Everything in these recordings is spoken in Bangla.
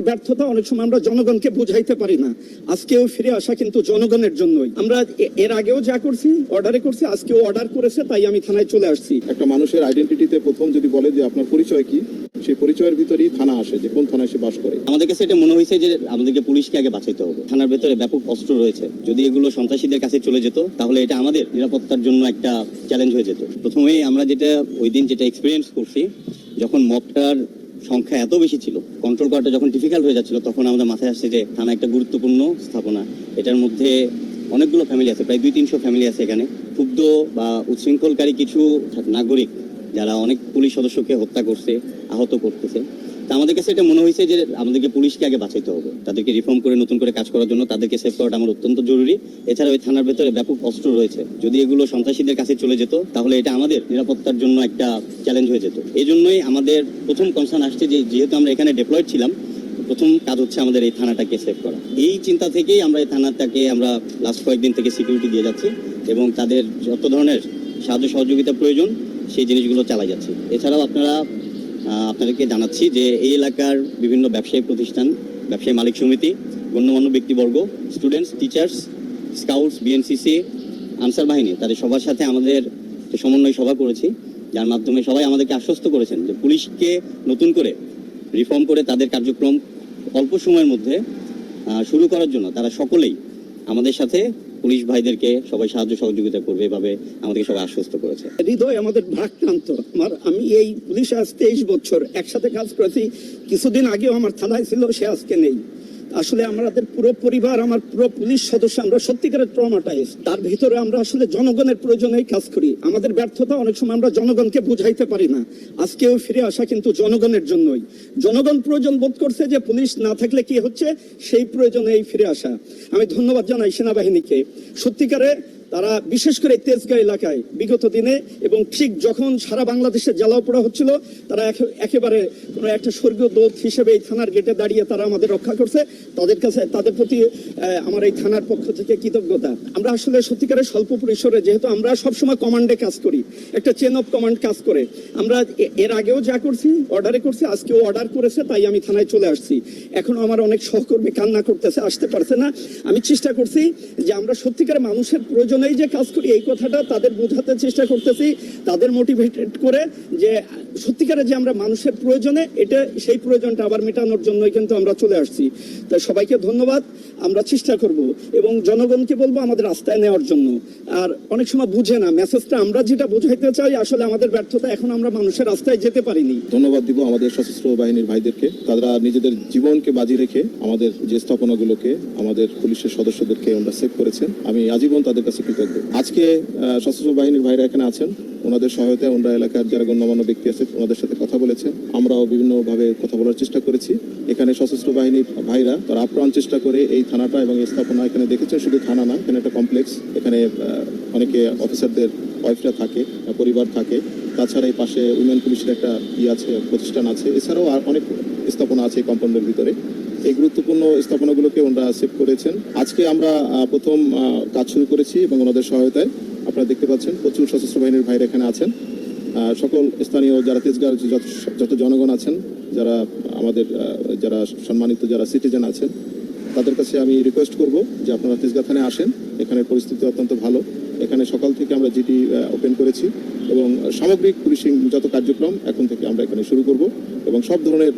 ব্যর্থতা অনেক সময় আমরা জনগণকে বুঝাইতে পারি না। আজকেও ফিরে আসা কিন্তু জনগণের জন্যই। আমরা এর আগেও যা করছি অর্ডারে করছি, আজকেও অর্ডার করেছে তাই আমি থানায় চলে আসছি। একটা মানুষের আইডেন্টিটিতে প্রথম যদি বলে যে আপনার পরিচয় কি, সেই পরিচয়ের ভিতরেই থানা আসে, যে কোন থানায় সে বাস করে। আমাদের কাছে এটা মনে হয়েছে যে আমাদেরকে পুলিশকে আগে বাঁচাইতে হবে। থানার ভেতরে ব্যাপক অস্ত্র রয়েছে, যদি এগুলো সন্ত্রাসীদের কাছে চলে যেত তাহলে এটা আমাদের নিরাপত্তার জন্য একটা চ্যালেঞ্জ হয়ে যেত। প্রথমেই আমরা যেটা ওই দিন যেটা এক্সপিরিয়েন্স করছি, যখন মবটার সংখ্যা এত বেশি ছিল, কন্ট্রোল করাটা যখন ডিফিকাল্ট হয়ে যাচ্ছিল, তখন আমাদের মাথায় আসছে যে থানা একটা গুরুত্বপূর্ণ স্থাপনা, এটার মধ্যে অনেকগুলো ফ্যামিলি আছে, প্রায় 200-300 ফ্যামিলি আছে এখানে। ক্ষুব্ধ বা উচ্ছৃঙ্খলকারী কিছু নাগরিক যারা অনেক পুলিশ সদস্যকে হত্যা করছে, আহত করতেছে, তা আমাদের কাছে এটা মনে হয়েছে যে আমাদেরকে পুলিশকে আগে বাঁচাইতে হবে, তাদেরকে রিফর্ম করে নতুন করে কাজ করার জন্য তাদেরকে সেভ করাটা আমার অত্যন্ত জরুরি। এছাড়া ওই থানার ভেতরে ব্যাপক অস্ত্র রয়েছে, যদি এগুলো সন্ত্রাসীদের কাছে চলে যেত তাহলে এটা আমাদের নিরাপত্তার জন্য একটা চ্যালেঞ্জ হয়ে যেত। এই জন্যই আমাদের প্রথম কনসার্ন আসছে যে যেহেতু আমরা এখানে ডিপ্লয়েড ছিলাম, প্রথম কাজ হচ্ছে আমাদের এই থানাটাকে সেভ করা। এই চিন্তা থেকেই আমরা এই থানাটাকে আমরা লাস্ট কয়েকদিন থেকে সিকিউরিটি দিয়ে যাচ্ছি এবং তাদের যত ধরনের সাহায্য সহযোগিতা প্রয়োজন সেই জিনিসগুলো চালাই যাচ্ছি। এছাড়াও আপনাদেরকে জানাচ্ছি যে এই এলাকার বিভিন্ন ব্যবসায়িক প্রতিষ্ঠান, ব্যবসায়ী মালিক সমিতি, গণ্যমান্য ব্যক্তিবর্গ, students, teachers, scouts, BNCC, answer বাহিনী, তাদের সবার সাথে আমাদের সমন্বয় সভা করেছি, যার মাধ্যমে সবাই আমাদেরকে আশ্বস্ত করেছেন যে পুলিশকে নতুন করে রিফর্ম করে তাদের কার্যক্রম অল্প সময়ের মধ্যে শুরু করার জন্য তারা সকলেই আমাদের সাথে পুলিশ ভাইদেরকে সবাই সাহায্য সহযোগিতা করবে, এভাবে আমাদেরকে সবাই আশ্বস্ত করেছে। হৃদয় আমাদের ভারাক্রান্ত। আমি এই পুলিশে আজ 23 বছর একসাথে কাজ করেছি। কিছুদিন আগেও আমার থানায় ছিল, সে আজকে নেই। আসলে আমাদের পুরো পরিবার, আমার পুরো পুলিশ সদস্য, আমরা সত্যিকারের ট্রমাটাইজ। তার ভিতরে আমরা আসলে জনগণের প্রয়োজনেই কাজ করি। আমাদের ব্যর্থতা অনেক সময় আমরা জনগণকে বুঝাইতে পারি না। আজকেও ফিরে আসা কিন্তু জনগণের জন্যই। জনগণ প্রয়োজন বোধ করছে যে পুলিশ না থাকলে কি হচ্ছে, সেই প্রয়োজনেই ফিরে আসা। আমি ধন্যবাদ জানাই সেনাবাহিনীকে। সত্যিকারে তারা বিশেষ করে তেজগাঁ এলাকায় বিগত দিনে এবং ঠিক যখন সারা বাংলাদেশে জ্বালাও পোড়া হচ্ছিল, তারা একেবারে কোনো একটা স্বর্গীয় দূত হিসেবে এই থানার গেটে দাঁড়িয়ে তারা আমাদের রক্ষা করছে। তাদের প্রতি আমার এই থানার পক্ষ থেকে কৃতজ্ঞতা। আমরা আসলে সত্যিকারের স্বল্প পরিসরে, যেহেতু আমরা সবসময় কমান্ডে কাজ করি, একটা চেন অফ কমান্ড কাজ করে, আমরা এর আগেও যা করছি অর্ডারে করছি, আজকেও অর্ডার করেছে তাই আমি থানায় চলে আসছি। এখনো আমার অনেক সহকর্মী কান্না করতেছে, আসতে পারছে না। আমি চেষ্টা করছি যে আমরা সত্যিকারের মানুষের প্রয়োজন এই যে কাজ করি, এই কথাটা তাদের বোঝাতে চেষ্টা করতেছি, তাদের মোটিভেটেড করে যে সত্যিকারে যে আমরা মানুষের প্রয়োজনে এটা সেই প্রয়োজনটা আবার মেটানোর জন্যই কিন্তু আমরা চলে আসছি। তাই সবাইকে ধন্যবাদ। আমরা চেষ্টা করব এবং জনগণকে বলবো আমাদের রাস্তায় নেওয়ার জন্য। আর অনেক সময় বুঝে না মেসেজটা, আমরা যেটা বোঝাইতে চাই আসলে আমাদের ব্যর্থতা, এখন আমরা মানুষের রাস্তায় যেতে পারিনি। ধন্যবাদ দিব আমাদের সশস্ত্র বাহিনীর ভাইদেরকে। তারা নিজেদের জীবনকে বাজি রেখে আমাদের যে স্থাপনাগুলোকে, আমাদের পুলিশের সদস্যদেরকে আমরা সেভ করেছেন। আমি আজীবন তাদের কাছে কৃতজ্ঞ। আজকে সশস্ত্র বাহিনীর ভাইরা এখানে আছেন, ওনাদের সহায়তায় ওনারা এলাকার যারা গণ্যমান্য ব্যক্তি আছে ওনাদের সাথে কথা বলেছেন। আমরাও বিভিন্নভাবে কথা বলার চেষ্টা করেছি। এখানে সশস্ত্র বাহিনীর ভাইরা তারা আপ্রাণ চেষ্টা করে এই থানাটা এবং এই স্থাপনা, এখানে দেখেছেন শুধু থানা না, এখানে একটা কমপ্লেক্স, এখানে অনেকে অফিসারদের ওয়াইফরা থাকে, পরিবার থাকে, তাছাড়া এই পাশে উইমেন পুলিশের একটা আছে, প্রতিষ্ঠান আছে, এছাড়াও আর অনেক স্থাপনা আছে এই কম্পাউন্ডের ভিতরে। এই গুরুত্বপূর্ণ স্থাপনাগুলোকে ওনারা সেভ করেছেন। আজকে আমরা প্রথম কাজ শুরু করেছি এবং ওনাদের সহায়তায় আপনারা দেখতে পাচ্ছেন প্রচুর সশস্ত্র বাহিনীর ভাইরা এখানে আছেন। সকল স্থানীয় যারা তেজগাঁর যত জনগণ আছেন, যারা আমাদের যারা সম্মানিত যারা সিটিজেন আছেন, তাদের কাছে আমি রিকোয়েস্ট করব যে আপনারা তেজগাঁ থানায় আসেন। এখানে পরিস্থিতি অত্যন্ত ভালো। এখানে সকাল থেকে আমরা জিটি ওপেন করেছি এবং সামগ্রিক পুলিশিং যত কার্যক্রম এখন থেকে আমরা এখানে শুরু করব এবং সব ধরনের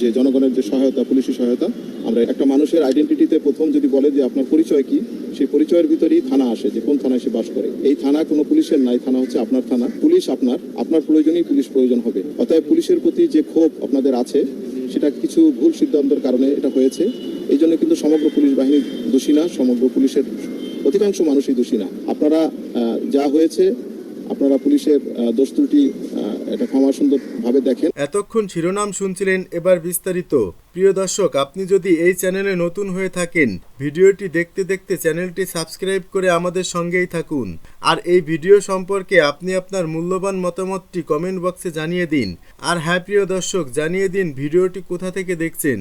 যে জনগণের যে সহায়তা, পুলিশি সহায়তা, আমরা একটা মানুষের আইডেন্টিটিতে প্রথম যদি বলে যে আপনার পরিচয় কি, সেই পরিচয়ের ভিতরেই থানা আসে, যে কোন থানায় সে বাস করে। এই থানা কোনো পুলিশের নাই, থানা হচ্ছে আপনার থানা। পুলিশ আপনার প্রয়োজনেই পুলিশ প্রয়োজন হবে। অতএব পুলিশের প্রতি যে ক্ষোভ আপনাদের আছে, সেটা কিছু ভুল সিদ্ধান্তের কারণে এটা হয়েছে। এই জন্য কিন্তু সমগ্র পুলিশ বাহিনী দোষী না, সমগ্র পুলিশের অধিকাংশ মানুষই দোষী না। আপনারা যা হয়েছে, আপনারা পুলিশের দোষ ত্রুটি এটা ক্ষমা সুন্দর ভাবে দেখেন। এতক্ষণ শিরোনাম শুনছিলেন, এবার বিস্তারিত। প্রিয় দর্শক, আপনি যদি এই চ্যানেলে নতুন হয়ে থাকেন, ভিডিওটি দেখতে দেখতে চ্যানেলটি সাবস্ক্রাইব করে আমাদের সঙ্গেই থাকুন। আর এই ভিডিও সম্পর্কে আপনি আপনার মূল্যবান মতামতটি কমেন্ট বক্সে জানিয়ে দিন। আর হ্যাঁ প্রিয় দর্শক, জানিয়ে দিন ভিডিওটি কোথা থেকে দেখছেন।